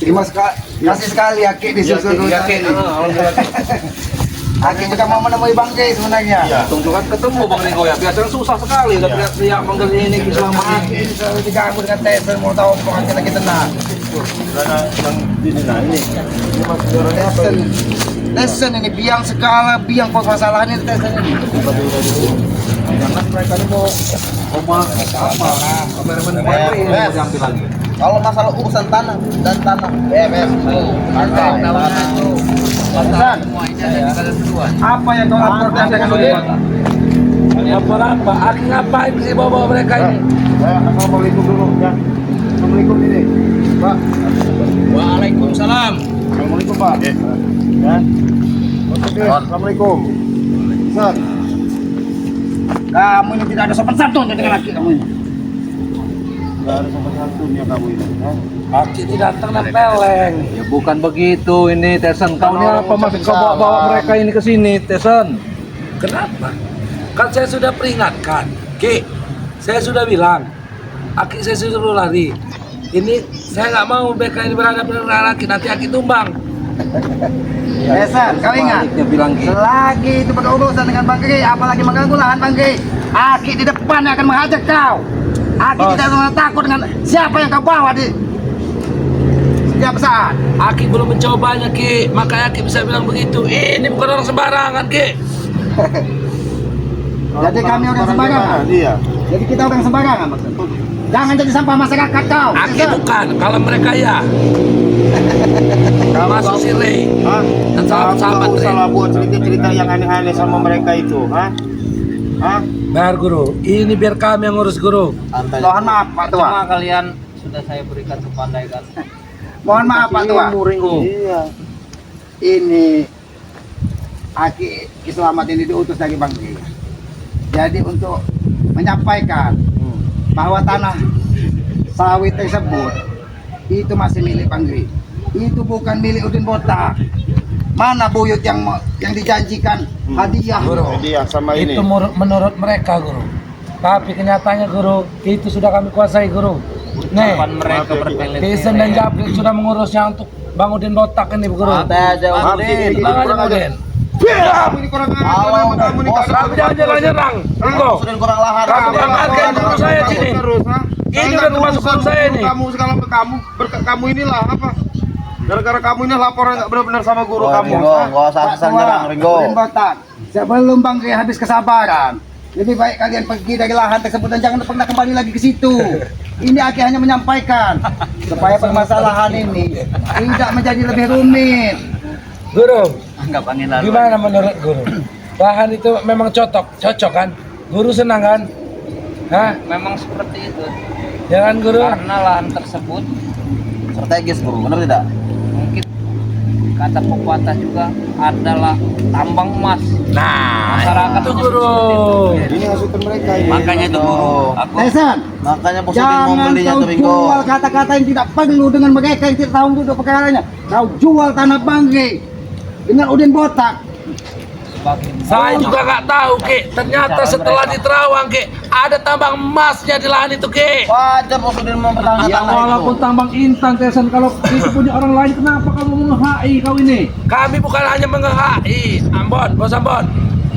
kasih sekali Aki di susu dulu. Aki juga mau menemui Bang G sebenarnya. Iya, tunjukkan ketemu Bang Ringo ya. Biasanya susah sekali udah teriak manggil ini selama Aki selalu diganggu dengan Tyson, mau tahu pokoknya kita tenang. karena yang ini nah ini. Tyson ini biang segala biang kok masalahnya Tyson ini. Jangan mereka ini mau apa? Kameramen Patri mau diambil lagi. Kalau masalah urusan tanah dan tanah, Apa yang kau laporkan dengan Udin? Apa? Aki ngapain sih bawa mereka ini? Assalamualaikum dulu ya. Assalamualaikum ini. Pak. Waalaikumsalam. Assalamualaikum Pak. Ya. Assalamualaikum. Ustaz. Kamu ini tidak ada sopan santun dengan laki kamu ini. Enggak ada sopan santunnya kamu ini. Aki tidak tenang peleng. Ya bukan begitu ini Tesen. Kau ini apa masih kau bawa mereka ini ke sini Tesen? Kenapa? Kan saya sudah peringatkan. Ki, saya sudah bilang. Aki saya suruh lari. Ini saya nggak mau mereka ini berhadapan dengan Aki. Nanti Aki tumbang. Tyson, kau ingat? Dia bilang gitu. Selagi itu berurusan dengan Bang G, apalagi mengganggu lahan Bang G, Aki di depan yang akan menghajar kau. Aki tidak pernah takut dengan siapa yang kau bawa di setiap saat. Aki belum mencobanya Ki. Makanya Aki bisa bilang begitu. Ini bukan orang sembarangan Ki. Jadi kami orang sembarangan. Iya. Jadi kita orang sembarangan maksudnya. Jangan jadi sampah masyarakat kau. Aki Tyson. bukan. Kalau mereka ya. Masuk si Ray. Hah? Dan sahabat-sahabat Kamu Ray. salah buat cerita-cerita yang aneh-aneh sama mereka itu, hah? Hah? Biar guru. Ini biar kami yang ngurus guru. Mohon maaf Pak Tua. cuma kalian sudah saya berikan kepandaikan. Mohon maaf Pak Tua. Iya. Ini Aki Selamat ini diutus dari Bang G. Jadi untuk menyampaikan bahwa tanah sawit tersebut itu masih milik Bang G. Itu bukan milik Udin Botak. Mana buyut yang dijanjikan hadiah? Dia sama ini. Itu menurut mereka guru. Tapi kenyataannya guru, itu sudah kami kuasai guru. Nih, Kapan mereka berbelit? Tyson dan Jabrik sudah mengurusnya untuk Bang Udin Botak ini guru. Ada aja Maaf, Udin. Bang aja Udin. Kamu ini kurang ajar sama kamu nih. Kamu jangan nyerang. Ringo. Sudah kurang lahan. Kamu kurang harga guru saya sini. Terus, hah? Ini udah termasuk guru saya ini. Kamu sekarang kamu inilah apa? Gara-gara kamu ini laporan nggak benar-benar sama guru kamu. hah? Gak usah asal nyerang Ringo. Udin Botak, sebelum Bang G habis kesabaran, lebih baik kalian pergi dari lahan tersebut dan jangan pernah kembali lagi ke situ. Ini Aki hanya menyampaikan supaya permasalahan ini tidak menjadi lebih rumit. Guru, Anggap angin lalu. gimana menurut guru? Lahan itu memang cocok kan? Guru senang kan? Hah? Memang seperti itu. Ya kan guru? Karena lahan tersebut Strategis guru, benar tidak? mungkin kata pepatah juga adalah tambang emas. Nah, Masyarakat itu guru. Ini hasutan mereka ini. Makanya itu guru. Aku Tyson, Makanya Bos Udin mau jangan belinya kau tuh Ringo. jual kata-kata yang tidak perlu dengan mereka yang tidak tahu duduk perkaranya. Kau jual tanah Bang G dengan Udin Botak. sebagai Saya juga nggak tahu, Ki. Ternyata setelah di Terawang, Ki, ada tambang emasnya di lahan itu, Ki. Wajar Bos Udin mau bertanggung Ya, tanah walaupun itu. tambang intan, Tesan, kalau itu punya orang lain, kenapa kamu mengehai kau ini? Kami bukan hanya mengehai, Ambon, Bos Ambon.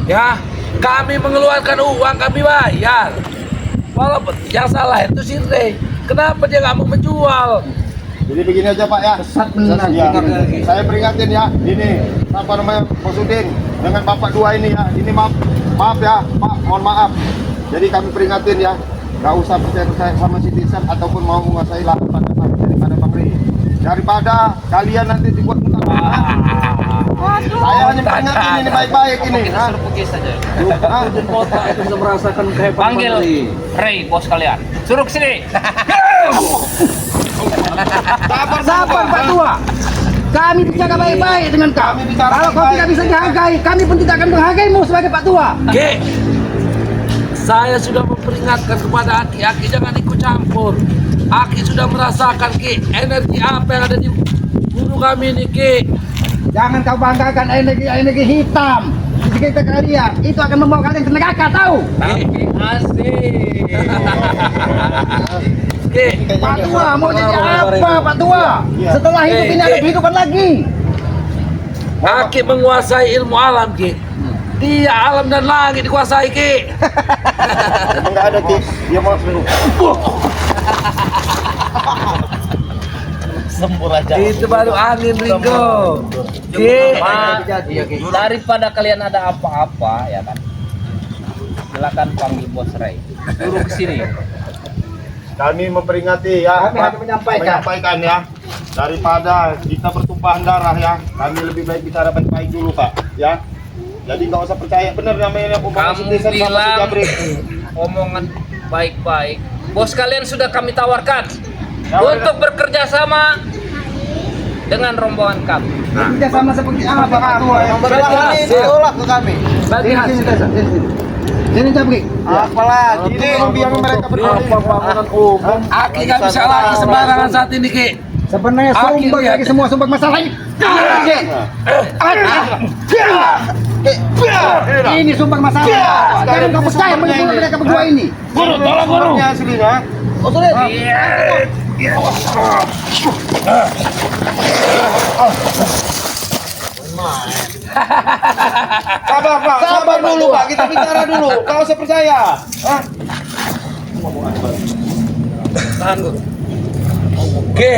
Ya, kami mengeluarkan uang, kami bayar. Walaupun yang salah itu si Ray. Kenapa dia nggak mau menjual? Jadi begini aja Pak ya. Sesat beneran. Ya, saya peringatin ya. Ini apa namanya Bos Udin dengan Bapak dua ini ya. Ini maaf ya, Pak. Mohon maaf. Jadi kami peringatin ya. Gak usah percaya sama citizen ataupun mau menguasai lahan daripada Bang Ri. Daripada kalian nanti dibuat utang. Saya hanya peringatin ini baik-baik ini. kita ha? suruh pergi saja. Udin Botak itu sudah merasakan kehebatan Panggil Bang Ri. Ray bos kalian. Suruh ke sini. Sabar Pak Tua. Kami bicara baik-baik dengan kau. Kami bicara Kalau kau baik-baik. tidak bisa dihargai, kami pun tidak akan menghargaimu sebagai Pak Tua. Ki, saya sudah memperingatkan kepada Aki, Aki jangan ikut campur. Aki sudah merasakan, Ki, energi apa yang ada di guru kami ini, Ki. Jangan kau banggakan energi hitam di sekitar kalian. Itu akan membawa kalian ke neraka, tahu? Ki, Asik. Ki. Pak Tua mau jadi apa Pak Tua? Setelah hidup ini ada kehidupan lagi. Aki menguasai ilmu alam, Ki. Dia alam dan langit dikuasai, Ki. Emang nggak ada Ki. Dia mau seminggu. Sempur aja. Itu baru angin, Ringo. Ki. Ma, daripada kalian ada apa-apa ya kan, silakan panggil Bos Ray, suruh ke sini. Kami memperingati ya, Kami hanya menyampaikan. ya. Daripada kita bertumpahan darah ya, kami lebih baik bicara baik-baik dulu Pak, ya. Jadi nggak usah percaya benar namanya omongan Kamu Citizen sama si bilang Jabrik. omongan baik-baik. Bos kalian sudah kami tawarkan Ya, untuk bekerja sama dengan rombongan kami. Kita sama seperti apa Pak Tua? Berarti hasil. tolak ke kami. Bagi hasil. Sini Jabrik. Apalagi Ini yang biang mereka berdua. Apa bangunan umum? Aki nggak bisa lagi sembarangan saat ini, Ki. Sebenarnya Aki sumber lihat. dari semua sumber masalah ini. Ini sumber masalah. Jangan kamu percaya menurut mereka berdua ini. Guru, tolong guru. Ini aslinya. Oh, sulit. Sabar Pak, sabar dulu Pak, kita bicara dulu. Nggak usah percaya. Hah? Tahan, Guru. Ki.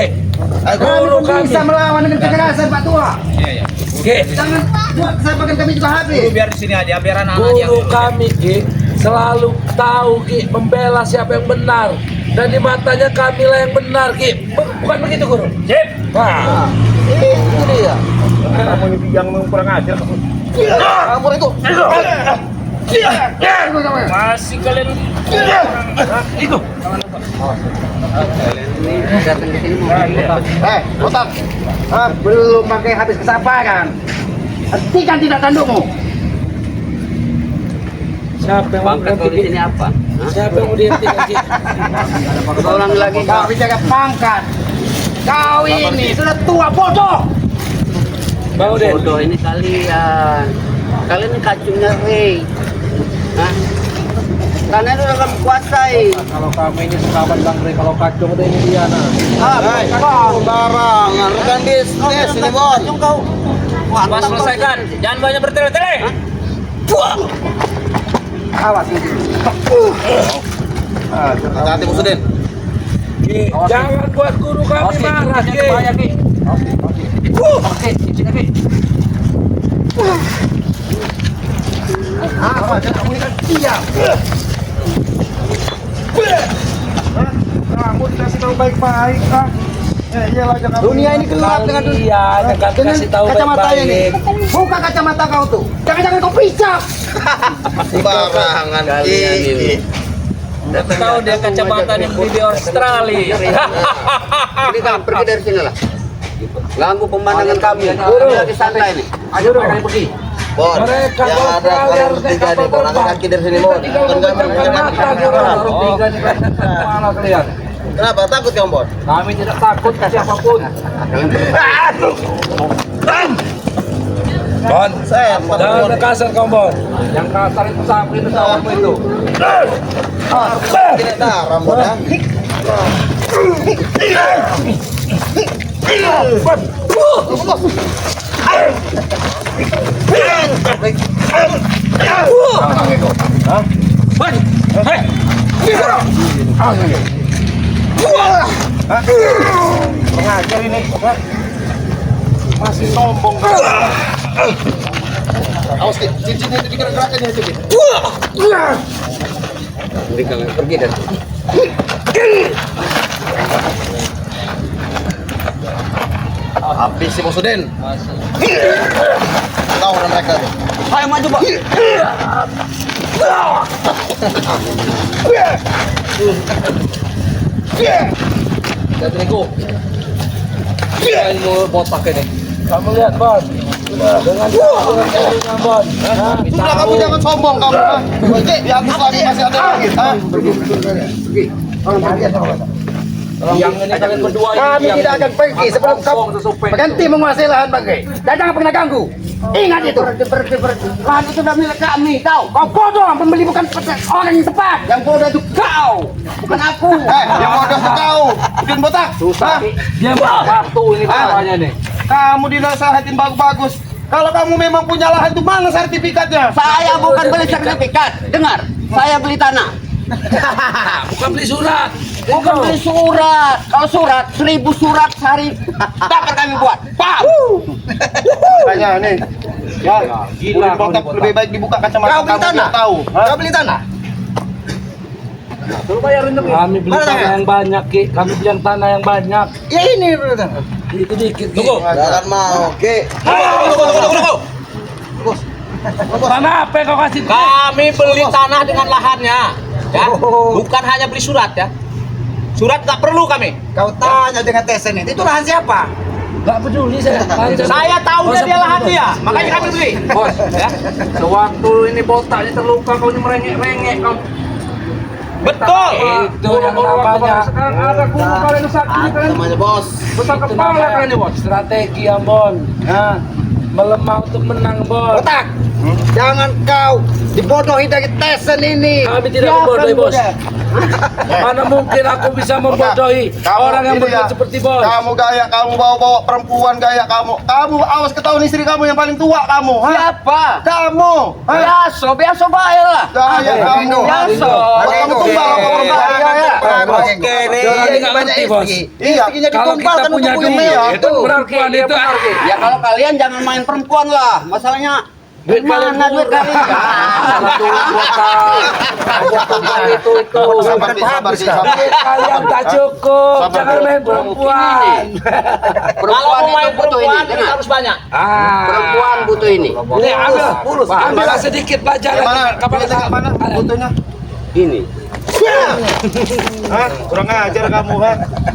Guru Kami kami. bisa melawan dengan kekerasan Pak Tua. Iya, iya. Ki. Jangan buat kesabaran kami juga habis. Biar di sini aja, biar anak-anak yang Guru kami, Ki, selalu tahu, Ki, membela siapa yang benar. Dan di matanya kami lah yang benar, Ki. Bukan begitu, Guru? Sip. Nah. Itu dia. Kamu ini yang kurang ajar. Kamu itu. Masih kalian Itu. Otak. Belum pakai habis kesabaran. Hentikan tidak tandukmu. Siapa yang mau ganti, Ki? apa? Siapa yang mau dihentikan, Ki? Kau ulangi lagi kau bicara pangkat. Kau ini sudah tua bodoh. Bang Udin. Bodoh ini kalian. Kalian ini kacungnya, hei. Hah? Kalian udah kamu kuasai. Kalau kami ini sekawan Bang Rey, kalau kacung udah ini dia nah. Barangan, rekan bisnis ini Bon. Kacung kau. Mas selesaikan, jangan banyak bertele-tele. Awas ini. Hati-hati Bos Udin. Ki, jangan buat guru kami marah, Ki. Oke, izin Ki. Apa kamu ini kan diam. Kamu dikasih tahu baik-baik ah. Iyalah jangan. Dunia ini gelap dengan Iya, jangan dengan kasih tahu kacamatanya nih. baik-baik. Buka kacamata kau tuh. Jangan-jangan kau pisah. Barangan. Udah tahu dia kacamata di video Australia. Ini kan pergi dari sini lah. Ganggu pemandangan kami. Kami lagi santai nih. Ayo kalian pergi. Bon, Mereka yang bawa ada kalian kalian naik bertiga kapal nih, Bon. Angkat terbang. kaki dari sini, Bon. Tinggal Kan kami memejamkan mata, Guru. Taruh tiga di kepala kalian. Kenapa? Takut kamu, Bon? Kami tidak takut ke siapapun. Bon, Saya jangan kasar kamu, Bon. Yang kasar itu sampai itu sawanmu itu. tidak taram, Bon ya. Pengajar ini. Masih sombong. Awas Ki, cincinnya itu digerak-gerakan ya Ki. Pergi dari sini. Habis si Bos Udin. Tahu orang mereka tuh. Ayo maju, Pak. Dan Rigo. Ini mau botak ini. Kamu lihat, Bon. Dengan dengan Bon. Sudah kamu jangan sombong kamu. Ki, di atas lagi masih ada lagi. Ah. Yang ini kalian berdua Kami yang tidak akan pergi sebelum kamu kosong, sesupeng berhenti itu. menguasai lahan bagai. Dan jangan pernah ganggu. Ingat itu. Berhenti. Lahan itu udah milik kami, tahu? Kau bodoh, pembeli bukan orang yang tepat. Yang bodoh itu kau, bukan aku. Yang bodoh itu kau. Udin botak. Susah. Dia batu ini caranya nih. Kamu dinasehatin bagus-bagus. Kalau kamu memang punya lahan itu mana sertifikatnya? Saya bukan beli sertifikat. Dengar, saya beli tanah. Bukan beli surat. Bukan beli surat. Kalau surat 1000 surat sehari dapat kami buat. Paham? Makanya nih. Ya, Gila, Udin botak kau lebih baik dibuka kacamata Kau beli kamu tanah? biar tahu. Kau beli tanah? Suruh bayarin dong. Kami beli Mana tanah tanah? yang banyak, Ki. Kami beli yang tanah yang banyak. Ya ini beli tanah. Itu dikit, Ki. Tunggu. Jangan mau, oke. Tanah apa yang kau kasih? Kami beli tanah dengan lahannya, ya. Bukan hanya beli surat ya. Surat nggak perlu kami. Kau tanya dengan Tesen itu lahan siapa? Gak peduli saya. Saya tahu dia lahan dia, makanya kami beli. Bos, ya. Sewaktu ini botaknya terluka, kau ini merengek-rengek kau. Betul. Itu yang namanya. Sekarang ada guru kalian sakit kan. Namanya bos. Besar Itu kepala namanya kalian bos. strategi Ambon. Ya. Melemah untuk menang, Bos. Botak, jangan kau dibodohi dari Tesen ini. Kami tidak membodohi, Bos. Mana mungkin aku bisa membodohi orang yang ini berbuat ya, seperti Bos. Kamu gaya, kamu bawa-bawa perempuan gaya kamu. Kamu awas ketahuan istri kamu yang paling tua kamu. Ha? Siapa? Kamu. Ha? Biasa baik lah. Gaya kamu. Biasa. Kamu tumbal apa orang gaya? Oke nih. Jangan nggak ngerti, Bos. Iya. Kalau kita punya duit, itu perempuan itu Ya kalau kalian jangan main perempuan lah. Masalahnya duit kalian mana duit kalian? Sabar. kalian tak cukup. Sabar, Jangan Bos. main perempuan. Perempuan Kalau mau main itu butuh ini. perempuan Dengar. harus banyak. Perempuan butuh ini. Ini ambil sedikit pelajaran. Mana? Kapan kita Mana? Fotonya? Ini. Hah? Kurang ajar kamu, ha?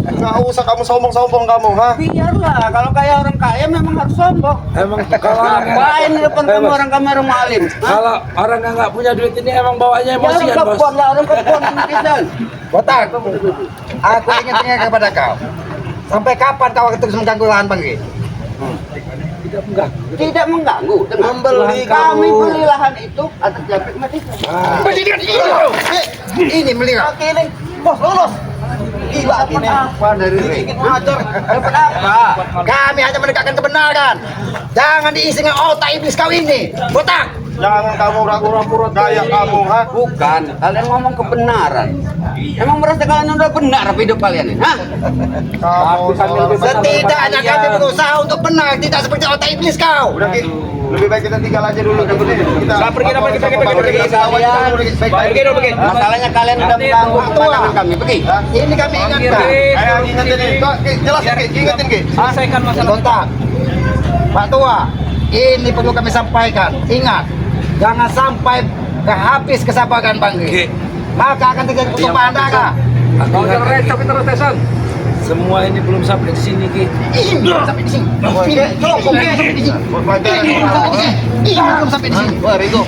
Nggak usah kamu sombong-sombong kamu, ha? Biarlah, kalau kayak orang kaya memang harus sombong. Emang kalau Ngapain di depan kamu orang kamera malim? kalau orang yang nggak punya duit ini emang bawanya Ya orang emosian, Bos. perempuan lah, orang perempuan netizen. Botak, aku ingatnya kepada kau. Sampai kapan kau terus mengganggu lahan Bangge? Tidak mengganggu. Dengar. Membeli Kami kamu. beli lahan itu atas jabrik mati. Ini melihat. Oke, ini bos lulus. Gila ini. Apa dari Rey? Dapat apa? Kami hanya menegakkan kebenaran. Jangan diisi dengan otak iblis kau ini. Botak. Jangan kamu ragu-ragu gaya kamu, ha? Bukan, kalian ngomong kebenaran. Emang merasa kalian udah benar apa hidup kalian ini? Hah? Kamu seorang Setidaknya kami berusaha untuk benar, tidak seperti otak iblis kau. Udah, Ki. Lebih baik kita tinggal aja dulu. Kita pergi. Pergi. Masalahnya kalian udah mengganggu kemenangan kami. Pergi. Ini kami ingatkan. Ayo ingetin nih. Ki, jelasin, Ki. Ingetin, Ki. Selesaikan masalah. Botak. Pak Tua, ini perlu kami sampaikan. Ingat, jangan sampai habis kesabaran Bangge. Maka akan terjadi pertumpahan darah. Kau jangan recok terus Tesan. Semua ini belum sampai di sini, Ki. Ini belum sampai di sini. Ini cukup ya sampai di sini. Ini belum sampai di sini. Ini belum sampai di sini. Wah, Rigo.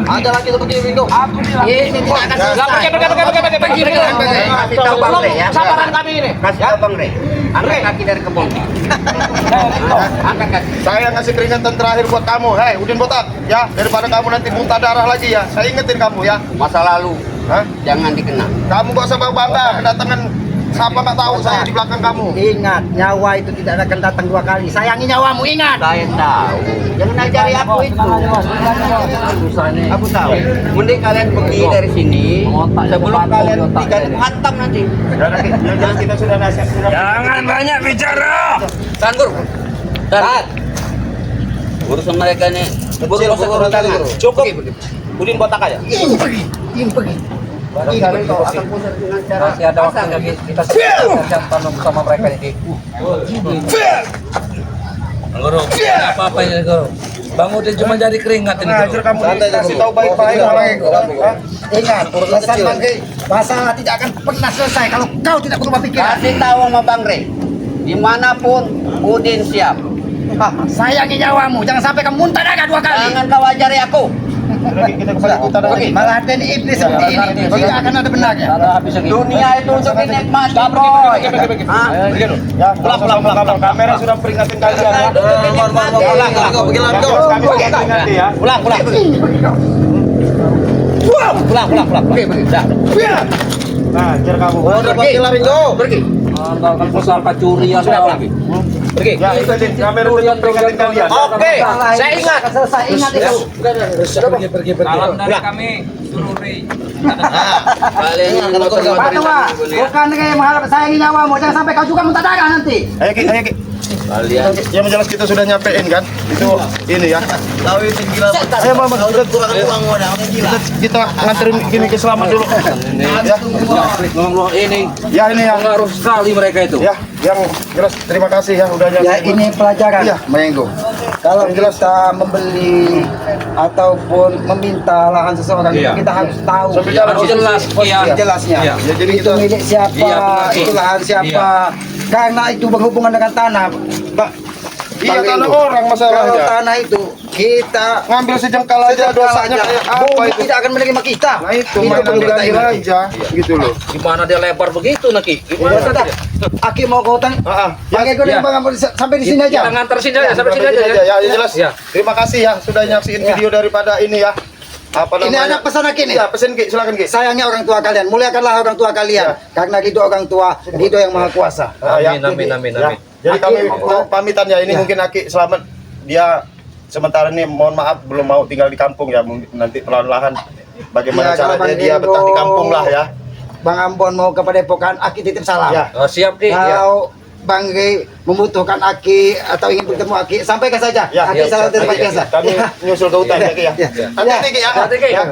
Ada lagi tuh begini, Rigo. Ini tidak akan selesai. Pergi. Kasih tahu Bang Rey ya. Sabaran kami ini. Kasih tahu Bang Rey. Angkat kaki dari kebun. Angkat kaki. Saya ngasih peringatan terakhir buat kamu. Hei, Udin botak, ya. Daripada kamu nanti muntah darah lagi ya. Saya ingetin kamu ya. Masa lalu Hah? jangan dikenang. Kamu gak usah bangga kedatangan siapa nggak tahu saya di belakang kamu. Ingat, nyawa itu tidak akan datang dua kali. Sayangi nyawamu, ingat. Saya tahu. Jangan ajari aku itu. Aku tahu. Mending kalian pergi dari sini sebelum kalian digantung hantam nanti. Jangan kita sudah nasihat sudah. Jangan banyak bicara. Tandur. Tahan. Urusan mereka nih. Buru-buru tangan. Cukup. Udin botak aja. Ini pergi. Ini pergi. Ini akan pusat dengan cara Masih ada waktu lagi kita sedang tanam sama mereka ini. Guru, apa-apa ini, Guru. Bang Udin cuma jadi keringat ini, Ngajar Guru. kamu kasih tahu baik-baik orang. Ingat, urusan Bangge, masalah tidak akan pernah selesai kalau kau tidak berubah pikiran. kasih tahu sama Bang Rey. Dimanapun Udin siap. Sayangi nyawamu, jangan sampai kamu muntah darah dua kali. Jangan kau ajari aku. Lagi kita kesangkutan lagi. Malah ada iblis seperti ini. Tidak akan ada benarnya. Ada habis lagi. Dunia itu untuk dinikmati, Boy. Hah? Ya, pelan-pelan kamera sudah peringatin kalian ya. Ulang. Kami peringati ya. Pulang. Nah, jar kamu. Pergi. Kalau pusaka curi ya sudah lagi. Pergi. Ya, itu kamera sudah peringatin kalian. Oke, saya ingat. Saya ingat itu. Pergi. Salam dari kami, Sururi. Kalian Pak Tua, bukan kayak mengharap sayangi nyawamu. Jangan sampai kau juga muntah darah nanti. Ayo Ki. Kalian Yang jelas kita sudah nyampein kan? Itu ini ya. tahu itu gila. Ayo Mama, Kurang uang modal gila. kita nganterin gini ke selamat dulu. Ya. Ngomong ini Ya ini ya. pengaruh sekali mereka itu. Ya, yang jelas terima kasih ya udah Ya nyampein. ini pelajaran, Iya. Menggo. Kalau kita membeli ataupun meminta lahan seseorang, Iya. kita harus tahu Sambil jalan Harus jelas. Iya. jelasnya. Iya. Ya jadi Itu kita milik siapa, Iya, benar. itu lahan siapa. Karena itu berhubungan dengan tanah, Pak. iya Bang tanah Menggo. orang Kalau masalahnya. tanah itu kita Ngambil sejengkal aja dosanya kayak apa bumi itu? tidak akan menerima kita. Nah itu Itu main perlu kita ambil ingat. aja gitu loh. Gimana dia lebar begitu Naki? Ya, Gimana sudah. Aki mau ke hutan. Ya, Pakai gue ya. Bang Ampun, sampai di sini Kita aja. ngantar sini aja sampai sini Sampai aja sini ya. ya jelas. Ya. Terima kasih ya sudah nyaksiin Ya. video daripada ini ya. Apa Ini namanya? ada pesan Aki nih. Ya, pesen Ki, silakan Ki. Sayangnya orang tua kalian, muliakanlah orang tua kalian. Karena ridho orang tua, ridho yang maha kuasa. Ya. Amin. Ya. Jadi kami mau pamitan ya. Ini Ya. mungkin Aki selamat. Dia sementara ini mohon maaf belum mau tinggal di kampung ya. Mungkin nanti perlahan-lahan bagaimana Ya, kalau caranya Bang dia Endo- betah di kampung lah ya. Bang Ambon mau ke Padepokan, Aki titip salam. Ya. Oh, siap Ki. Ya. Kalau Bang Rey membutuhkan Aki atau ingin bertemu Aki, sampaikan saja. Ya, Aki ya, selalu siap. tempat biasa. Kami nyusul ke hutan ya Ki ya. Ya. Hati-hati Ki ya. Hati-hati, Ki. Ya.